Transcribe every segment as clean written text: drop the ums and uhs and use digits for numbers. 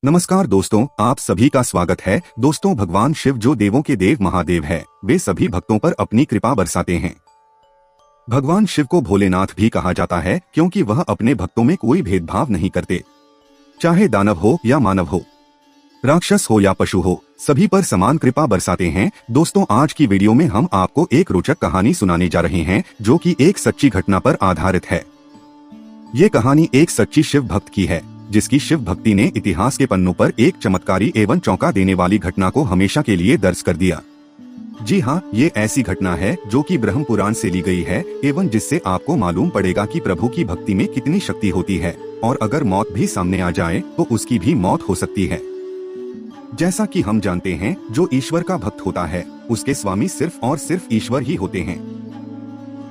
नमस्कार दोस्तों, आप सभी का स्वागत है। दोस्तों, भगवान शिव जो देवों के देव महादेव है, वे सभी भक्तों पर अपनी कृपा बरसाते हैं। भगवान शिव को भोलेनाथ भी कहा जाता है क्योंकि वह अपने भक्तों में कोई भेदभाव नहीं करते। चाहे दानव हो या मानव हो, राक्षस हो या पशु हो, सभी पर समान कृपा बरसाते हैं। दोस्तों, आज की वीडियो में हम आपको एक रोचक कहानी सुनाने जा रहे हैं जो कि एक सच्ची घटना पर आधारित है। ये कहानी एक सच्ची शिव भक्त की है जिसकी शिव भक्ति ने इतिहास के पन्नों पर एक चमत्कारी एवं चौंका देने वाली घटना को हमेशा के लिए दर्ज कर दिया। जी हाँ, ये ऐसी घटना है जो कि ब्रह्म पुराण से ली गई है एवं जिससे आपको मालूम पड़ेगा कि प्रभु की भक्ति में कितनी शक्ति होती है और अगर मौत भी सामने आ जाए तो उसकी भी मौत हो सकती है। जैसा कि हम जानते हैं, जो ईश्वर का भक्त होता है उसके स्वामी सिर्फ और सिर्फ ईश्वर ही होते हैं।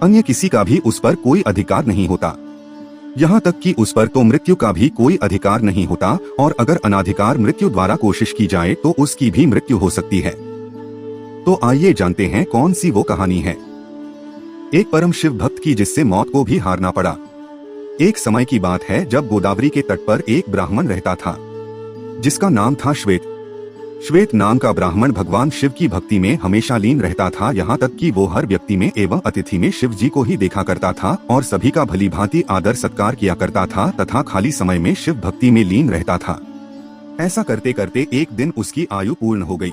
अन्य किसी का भी उस पर कोई अधिकार नहीं होता। यहाँ तक कि उस पर तो मृत्यु का भी कोई अधिकार नहीं होता और अगर अनाधिकार मृत्यु द्वारा कोशिश की जाए तो उसकी भी मृत्यु हो सकती है। तो आइए जानते हैं कौन सी वो कहानी है। एक परम शिव भक्त की जिससे मौत को भी हारना पड़ा। एक समय की बात है जब गोदावरी के तट पर एक ब्राह्मण रहता था जिसका नाम था श्वेत। श्वेत नाम का ब्राह्मण भगवान शिव की भक्ति में हमेशा लीन रहता था, यहाँ तक कि वो हर व्यक्ति में एवं अतिथि में शिव जी को ही देखा करता था और सभी का भली भांति आदर सत्कार किया करता था तथा खाली समय में शिव भक्ति में लीन रहता था। ऐसा करते करते एक दिन उसकी आयु पूर्ण हो गई,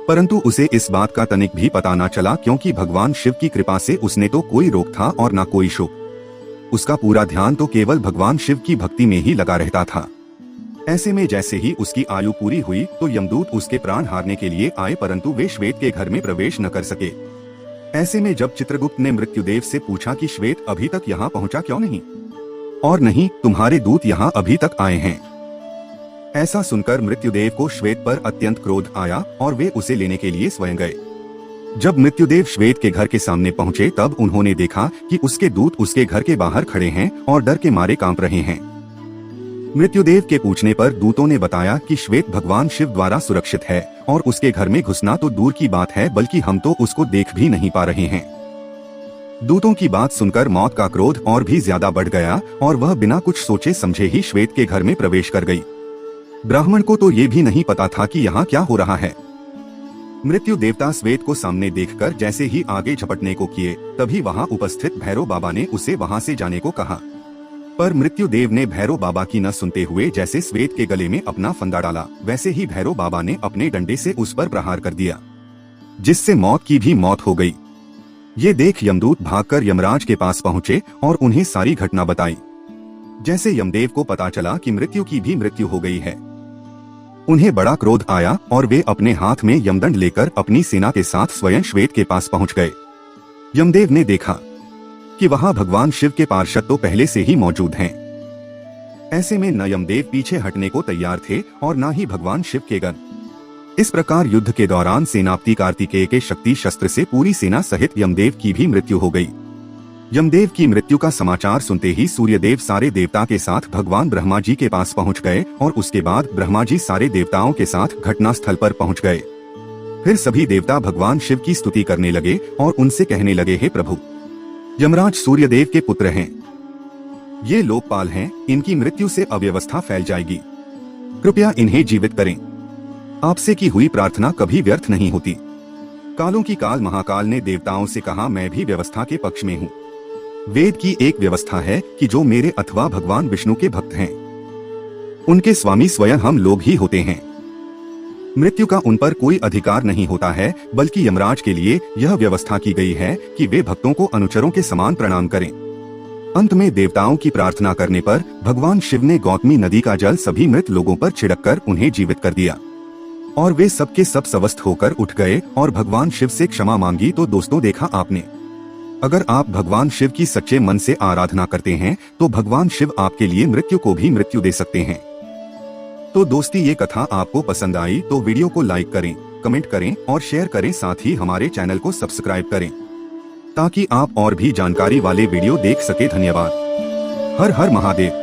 परंतु उसे इस बात का तनिक भी पता न चला क्योंकि भगवान शिव की कृपा से उसने तो कोई रोग था और न कोई शोक। उसका पूरा ध्यान तो केवल भगवान शिव की भक्ति में ही लगा रहता था। ऐसे में जैसे ही उसकी आयु पूरी हुई तो यमदूत उसके प्राण हारने के लिए आए, परंतु वे श्वेत के घर में प्रवेश न कर सके। ऐसे में जब चित्रगुप्त ने मृत्युदेव से पूछा कि श्वेत अभी तक यहाँ पहुँचा क्यों नहीं, और नहीं, तुम्हारे दूत यहाँ अभी तक आए हैं। ऐसा सुनकर मृत्युदेव को श्वेत पर अत्यंत क्रोध आया और वे उसे लेने के लिए स्वयं गए। जब मृत्युदेव श्वेत के घर के सामने पहुँचे तब उन्होंने देखा कि उसके दूत उसके घर के बाहर खड़े हैं और डर के मारे कांप रहे हैं। मृत्युदेव के पूछने पर दूतों ने बताया कि श्वेत भगवान शिव द्वारा सुरक्षित है और उसके घर में घुसना तो दूर की बात है बल्कि हम तो उसको देख भी नहीं पा रहे हैं। दूतों की बात सुनकर मौत का क्रोध और भी ज्यादा बढ़ गया और वह बिना कुछ सोचे समझे ही श्वेत के घर में प्रवेश कर गई। ब्राह्मण को तो ये भी नहीं पता था कि यहाँ क्या हो रहा है। मृत्यु देवता श्वेत को सामने देखकर जैसे ही आगे झपटने को किए तभी वहाँ उपस्थित भैरव बाबा ने उसे वहाँ से जाने को कहा, पर मृत्युदेव ने भैरव बाबा की न सुनते हुए जैसे श्वेत के गले में अपना फंदा डाला वैसे ही भैरव बाबा ने अपने डंडे से उस पर प्रहार कर दिया, जिससे मौत की भी मौत हो गई। ये देख यमदूत भागकर यमराज के पास पहुँचे और उन्हें सारी घटना बताई। जैसे यमदेव को पता चला कि मृत्यु की भी मृत्यु हो गई है, उन्हें बड़ा क्रोध आया और वे अपने हाथ में यमदंड लेकर अपनी सेना के साथ स्वयं श्वेत के पास पहुँच गए। यमदेव ने देखा कि वहां भगवान शिव के पार्षद तो पहले से ही मौजूद हैं। ऐसे में न यमदेव पीछे हटने को तैयार थे और न ही भगवान शिव के गण। इस प्रकार युद्ध के दौरान सेनापति कार्तिकेय के शक्ति शस्त्र से पूरी सेना सहित यमदेव की भी मृत्यु हो गई। यमदेव की मृत्यु का समाचार सुनते ही सूर्यदेव सारे देवता के साथ भगवान ब्रह्मा जी के पास पहुंच गए और उसके बाद ब्रह्मा जी सारे देवताओं के साथ घटनास्थल पर पहुंच गए। फिर सभी देवता भगवान शिव की स्तुति करने लगे और उनसे कहने लगे, हे प्रभु, यमराज सूर्यदेव के पुत्र हैं, ये लोकपाल हैं, इनकी मृत्यु से अव्यवस्था फैल जाएगी, कृपया इन्हें जीवित करें। आपसे की हुई प्रार्थना कभी व्यर्थ नहीं होती। कालों की काल महाकाल ने देवताओं से कहा, मैं भी व्यवस्था के पक्ष में हूँ। वेद की एक व्यवस्था है कि जो मेरे अथवा भगवान विष्णु के भक्त हैं उनके स्वामी स्वयं हम लोग ही होते हैं। मृत्यु का उन पर कोई अधिकार नहीं होता है, बल्कि यमराज के लिए यह व्यवस्था की गई है कि वे भक्तों को अनुचरों के समान प्रणाम करें। अंत में देवताओं की प्रार्थना करने पर भगवान शिव ने गौतमी नदी का जल सभी मृत लोगों पर छिड़ककर उन्हें जीवित कर दिया और वे सबके सब स्वस्थ होकर उठ गए और भगवान शिव से क्षमा मांगी। तो दोस्तों, देखा आपने, अगर आप भगवान शिव की सच्चे मन से आराधना करते हैं तो भगवान शिव आपके लिए मृत्यु को भी मृत्यु दे सकते हैं। तो दोस्ती, ये कथा आपको पसंद आई तो वीडियो को लाइक करें, कमेंट करें और शेयर करें। साथ ही हमारे चैनल को सब्सक्राइब करें ताकि आप और भी जानकारी वाले वीडियो देख सके। धन्यवाद। हर हर महादेव।